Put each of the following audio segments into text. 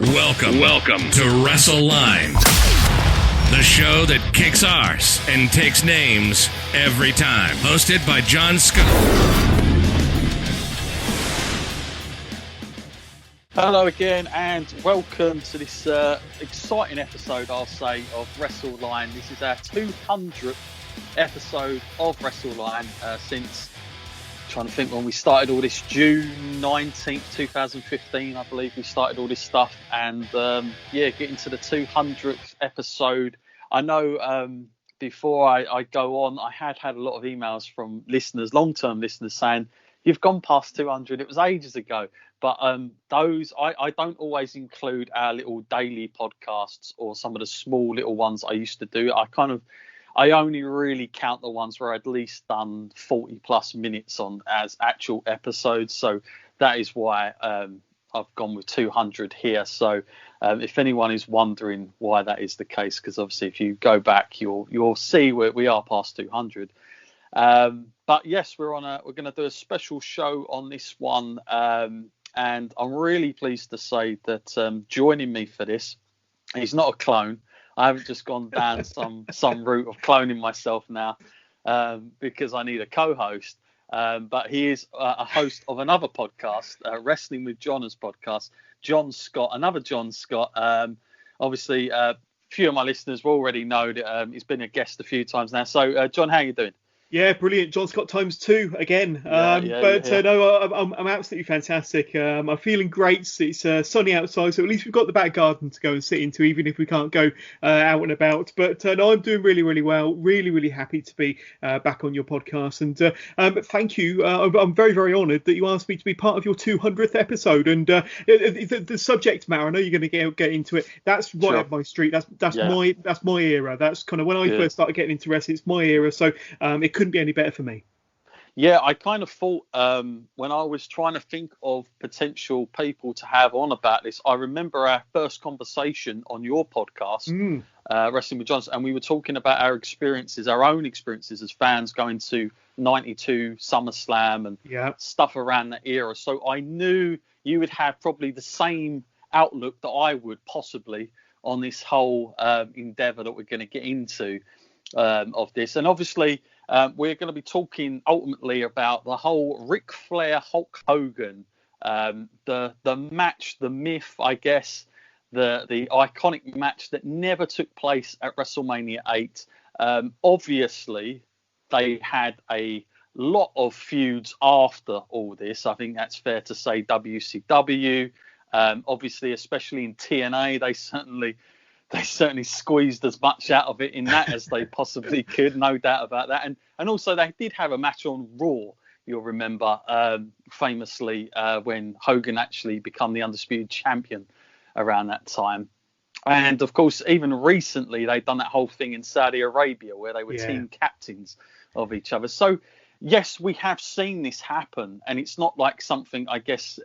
Welcome to WrestleLine, the show that kicks arse and takes names every time. Hosted by John Scottx2. Hello again, and welcome to this exciting episode, I'll say, of WrestleLine. This is our 200th episode of WrestleLine since, trying to think when we started all this, June 19th, 2015, I believe we started all this stuff. And getting to the 200th episode. I know before I go on, I had a lot of emails from listeners, long-term listeners, saying, you've gone past 200, it was ages ago. But those, I don't always include our little daily podcasts or some of the small little ones I used to do. I only really count the ones where I'd at least done 40 plus minutes on as actual episodes. So that is why I've gone with 200 here. So if anyone is wondering why that is the case, because obviously if you go back, you'll see we are past 200. But yes, we're going to do a special show on this one. And I'm really pleased to say that joining me for this, he's not a clone. I haven't just gone down some route of cloning myself now because I need a co-host. But he is a host of another podcast, Wrestling with John's podcast, John Scott, another John Scott. Obviously, a few of my listeners will already know that he's been a guest a few times now. So, John, how are you doing? Yeah, brilliant. John Scott ×2 again. No, I'm absolutely fantastic. I'm feeling great. It's sunny outside, so at least we've got the back garden to go and sit into, even if we can't go out and about. But no, I'm doing really, really well. Really, really happy to be back on your podcast. And thank you. I'm very, very honoured that you asked me to be part of your 200th episode. And the subject matter, I know you're going to get into it. That's right up my street. That's my era. That's kind of when I first started getting into wrestling. It's my era. So it couldn't be any better for me. Yeah, I kind of thought when I was trying to think of potential people to have on about this, I remember our first conversation on your podcast, Wrestling with Johnson, and we were talking about our own experiences as fans going to 92 SummerSlam and stuff around that era. So I knew you would have probably the same outlook that I would possibly on this whole endeavor that we're going to get into of this. And obviously, we're going to be talking ultimately about the whole Ric Flair, Hulk Hogan, the match, the myth, I guess, the iconic match that never took place at WrestleMania 8. Obviously, they had a lot of feuds after all this. I think that's fair to say. WCW, obviously, especially in TNA, they certainly squeezed as much out of it in that as they possibly could, no doubt about that. And also they did have a match on Raw, you'll remember, famously when Hogan actually became the undisputed champion around that time. And of course, even recently they've done that whole thing in Saudi Arabia where they were team captains of each other. So yes, we have seen this happen, and it's not like something, I guess,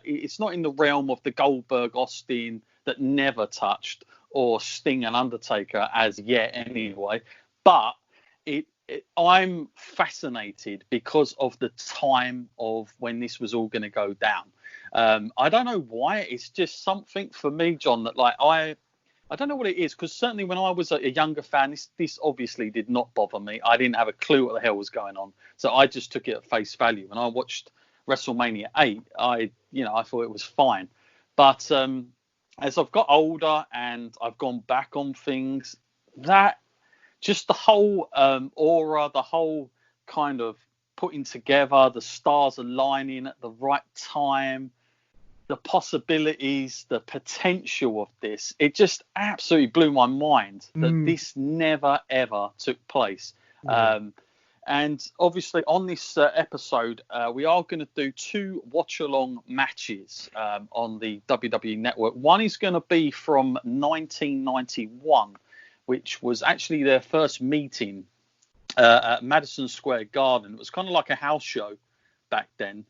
it's not in the realm of the Goldberg Austin that never touched, or Sting and Undertaker as yet anyway. But I'm fascinated because of the time of when this was all going to go down. I don't know why. It's just something for me, John, that like I don't know what it is, because certainly when I was a younger fan, this obviously did not bother me. I didn't have a clue what the hell was going on. So I just took it at face value. When I watched WrestleMania 8, I thought it was fine. But as I've got older and I've gone back on things, that just the whole aura, the whole kind of putting together, the stars aligning at the right time, the possibilities, the potential of this, it just absolutely blew my mind that this never, ever took place. And obviously on this episode, we are going to do 2 watch-along matches on the WWE Network. One is going to be from 1991, which was actually their first meeting at Madison Square Garden. It was kind of like a house show back then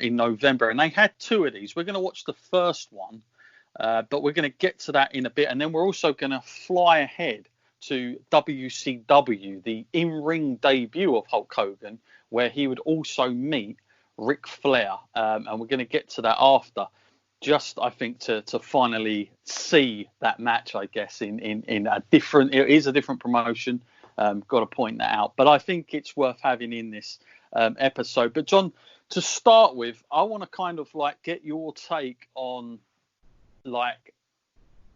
in November. And they had 2 of these. We're going to watch the first one, but we're going to get to that in a bit. And then we're also going to fly ahead to WCW, the in-ring debut of Hulk Hogan, where he would also meet Ric Flair. And we're going to get to that after. just I think to finally see that match, I guess in a different, it is a different promotion. Got to point that out, but I think it's worth having in this episode. But John, to start with, I want to kind of like get your take on like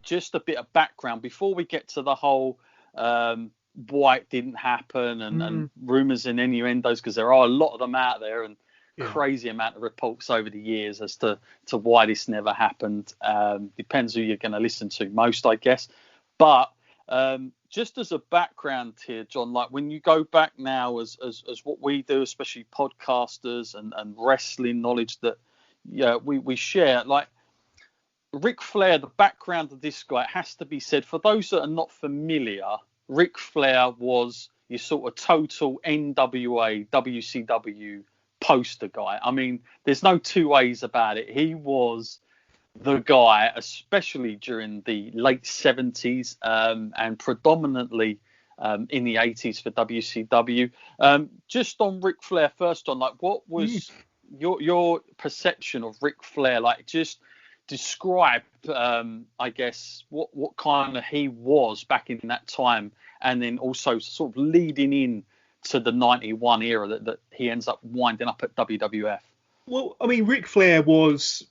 just a bit of background before we get to the whole why it didn't happen and rumors and innuendos, because there are a lot of them out there, and crazy amount of reports over the years as to why this never happened. Depends who you're going to listen to most, I guess. But just as a background here, John, like when you go back now as what we do, especially podcasters and wrestling knowledge that we share, like Ric Flair, the background of this guy, it has to be said, for those that are not familiar, Ric Flair was your sort of total NWA, WCW poster guy. I mean, there's no two ways about it. He was the guy, especially during the late 70s and predominantly in the 80s for WCW. Just on Ric Flair, first on, like, what was your perception of Ric Flair? Like, just describe, I guess, what kind of he was back in that time, and then also sort of leading in to the 91 era that he ends up winding up at WWF. Well, I mean, Ric Flair was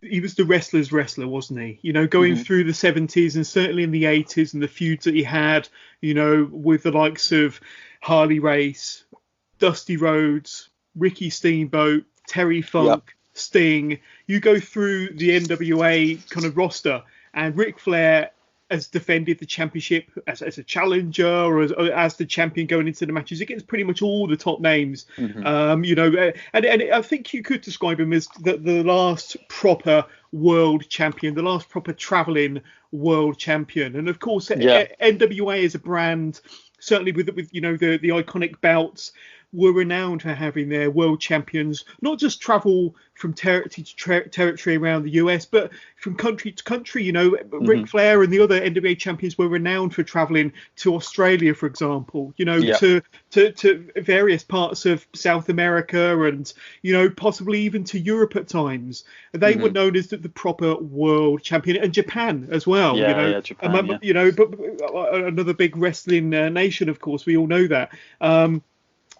the wrestler's wrestler, wasn't he? You know, going through the 70s and certainly in the 80s, and the feuds that he had, you know, with the likes of Harley Race, Dusty Rhodes, Ricky Steamboat, Terry Funk, Sting. You go through the NWA kind of roster, and Ric Flair has defended the championship as a challenger or as the champion going into the matches against pretty much all the top names. You know, and I think you could describe him as the last proper world champion, the last proper traveling world champion. And of course, NWA as a brand, certainly with you know the iconic belts, were renowned for having their world champions not just travel from territory to territory around the US, but from country to country. You know, Ric Flair and the other NWA champions were renowned for traveling to Australia, for example, you know, to various parts of South America and, you know, possibly even to Europe at times. They were known as the proper world champion, and Japan as well. Japan, you know, but another big wrestling nation, of course, we all know that.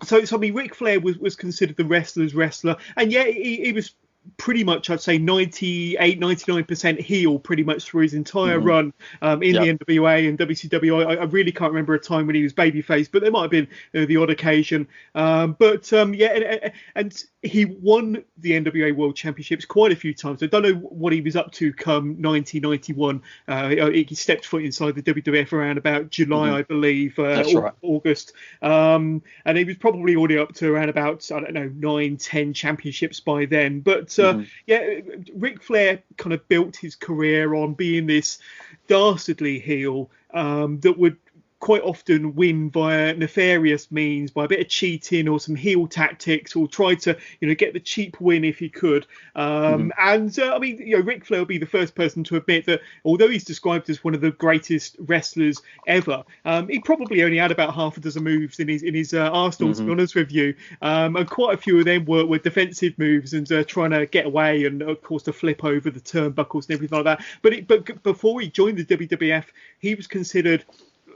So I mean, Ric Flair was considered the wrestler's wrestler, and he was pretty much, I'd say 98-99% heel pretty much through his entire run in the NWA and WCW. I really can't remember a time when he was babyface, but there might have been the odd occasion. And he won the NWA World Championships quite a few times. I don't know what he was up to come 1991. He stepped foot inside the WWF around about July, I believe, August. And he was probably already up to around about, I don't know, 9-10 championships by then. But Ric Flair kind of built his career on being this dastardly heel that would quite often win via nefarious means, by a bit of cheating or some heel tactics, or try to, you know, get the cheap win if he could. I mean, you know, Ric Flair will be the first person to admit that although he's described as one of the greatest wrestlers ever, he probably only had about half a dozen moves in his arsenal, to be honest with you. And quite a few of them were defensive moves and trying to get away, and of course to flip over the turnbuckles and everything like that. But before he joined the WWF, he was considered,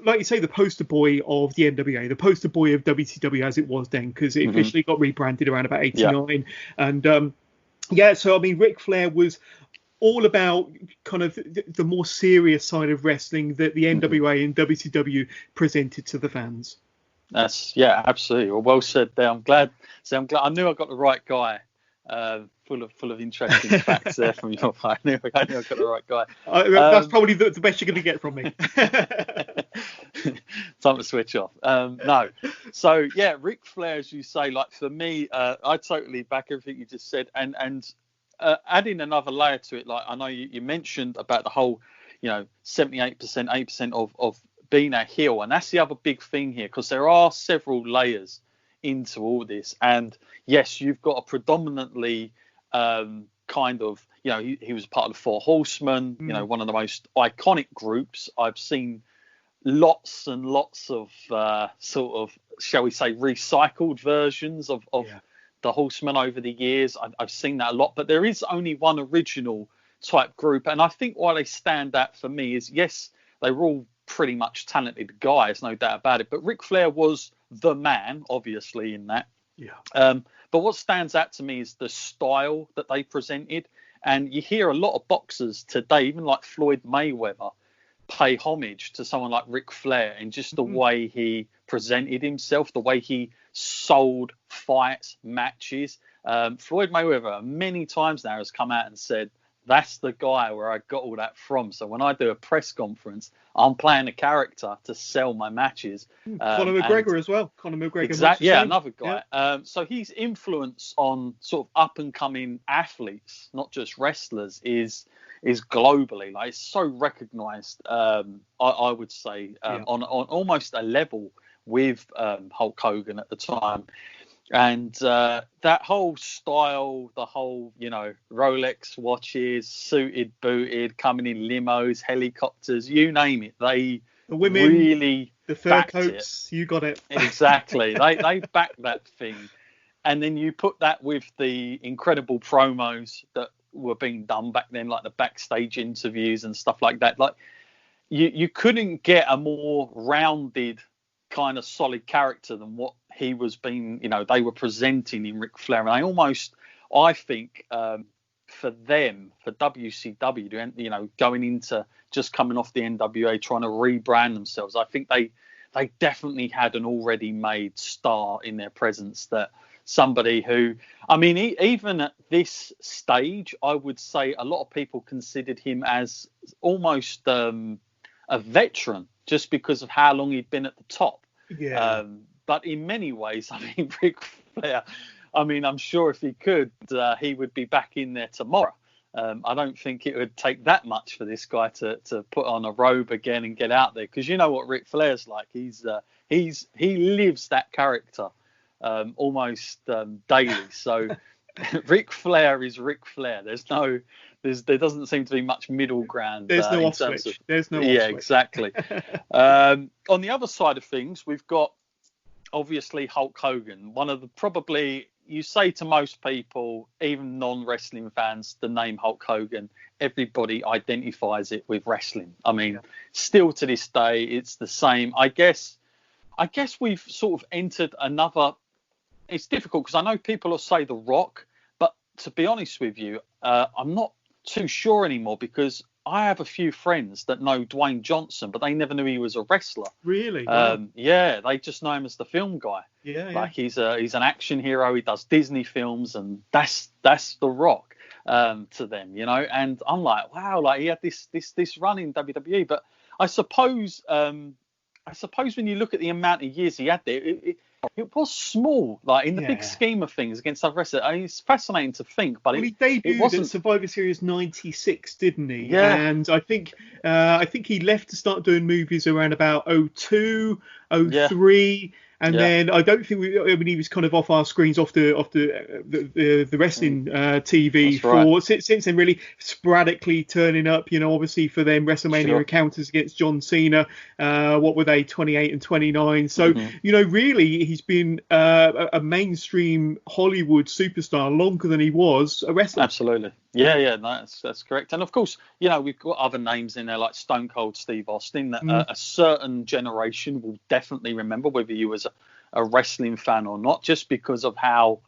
like you say, the poster boy of the NWA, the poster boy of WCW as it was then, because it officially got rebranded around about 89. And so I mean, Ric Flair was all about kind of the more serious side of wrestling that the NWA and WCW presented to the fans. That's absolutely well said there. I'm glad. I knew I got the right guy. Full of interesting facts there from your part. I knew I got the right guy. That's probably the best you're going to get from me. Time to switch off. No. So Ric Flair, as you say, like for me, I totally back everything you just said, and adding another layer to it. Like I know you mentioned about the whole, you know, 78%, 8% of being a heel, and that's the other big thing here, because there are several layers into all this. And yes, you've got a predominantly kind of, you know, he was part of the Four Horsemen, you know, one of the most iconic groups. I've seen lots and lots of sort of, shall we say, recycled versions of the Horsemen over the years. I've seen that a lot, but there is only one original type group. And I think why they stand out for me is, yes, they were all pretty much talented guys, no doubt about it. But Ric Flair was the man, obviously, in that. Yeah. But what stands out to me is the style that they presented. And you hear a lot of boxers today, even like Floyd Mayweather, pay homage to someone like Ric Flair and just the way he presented himself, the way he sold fights, matches. Floyd Mayweather many times now has come out and said, that's the guy where I got all that from. So when I do a press conference, I'm playing a character to sell my matches. Conor McGregor as well. Conor McGregor. Exactly. Yeah, another guy. Yeah. So his influence on sort of up and coming athletes, not just wrestlers, is globally. Like, it's so recognised. I would say on almost a level with Hulk Hogan at the time. And that whole style, the whole, Rolex watches, suited, booted, coming in limos, helicopters, you name it. The women, really, the fur coats, you got it. Exactly. they backed that thing. And then you put that with the incredible promos that were being done back then, like the backstage interviews and stuff like that. Like, you couldn't get a more rounded kind of solid character than what he was being, they were presenting in Ric Flair. And I think for them, for WCW, going into just coming off the NWA, trying to rebrand themselves, I think they definitely had an already made star in their presence, that somebody who, even at this stage, I would say a lot of people considered him as almost a veteran, just because of how long he'd been at the top. Yeah. But in many ways, Ric Flair, I'm sure if he could, he would be back in there tomorrow. I don't think it would take that much for this guy to put on a robe again and get out there, because you know what Ric Flair's like. He lives that character almost daily. So Ric Flair is Ric Flair. There doesn't seem to be much middle ground. There's no off switch. Yeah, exactly. On the other side of things, we've got obviously Hulk Hogan. One of the, probably, you say to most people, even non-wrestling fans, the name Hulk Hogan, everybody identifies it with wrestling. Still to this day, it's the same. I guess we've sort of entered another. It's difficult because I know people will say The Rock, but to be honest with you, I'm not too sure anymore, because I have a few friends that know Dwayne Johnson, but they never knew he was a wrestler. Really? Yeah, they just know him as the film guy. Yeah. Like, he's an action hero. He does Disney films, and that's The Rock to them, And I'm like, wow, like, he had this run in WWE. But I suppose when you look at the amount of years he had there, it was small, like, in the big scheme of things against other wrestlers. It's fascinating to think, but he debuted at Survivor Series '96, didn't he? Yeah. And I think he left to start doing movies around about 02, 03. And then I don't think he was kind of off our screens, off the wrestling TV since then, really sporadically turning up, obviously for them WrestleMania encounters against John Cena. What were they, 28 and 29? So, really he's been a mainstream Hollywood superstar longer than he was a wrestler. Absolutely. Yeah, that's correct. And of course, we've got other names in there like Stone Cold Steve Austin that a certain generation will definitely remember, whether you was a wrestling fan or not, just because of how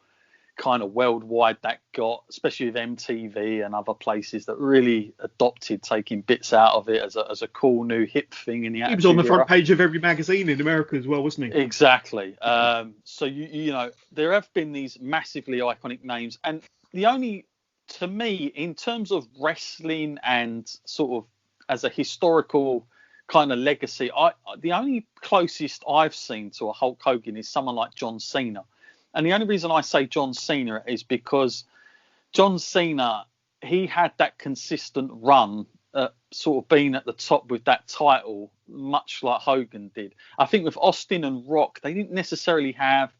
kind of worldwide that got, especially with MTV and other places that really adopted taking bits out of it as a cool new hip thing in the He was on the front page of every magazine in America as well, wasn't he? Exactly. So there have been these massively iconic names, and the only, to me, in terms of wrestling and sort of as a historical kind of legacy, the only closest I've seen to a Hulk Hogan is someone like John Cena. And the only reason I say John Cena is because John Cena, he had that consistent run, sort of being at the top with that title, much like Hogan did. I think with Austin and Rock, they didn't necessarily have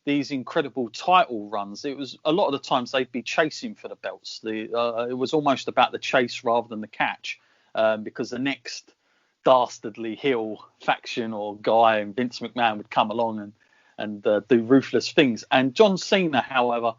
these incredible title runs. It was a lot of the times they'd be chasing for the belts. It was almost about the chase rather than the catch, because the next dastardly heel faction or guy and Vince McMahon would come along and do ruthless things. And John Cena, however,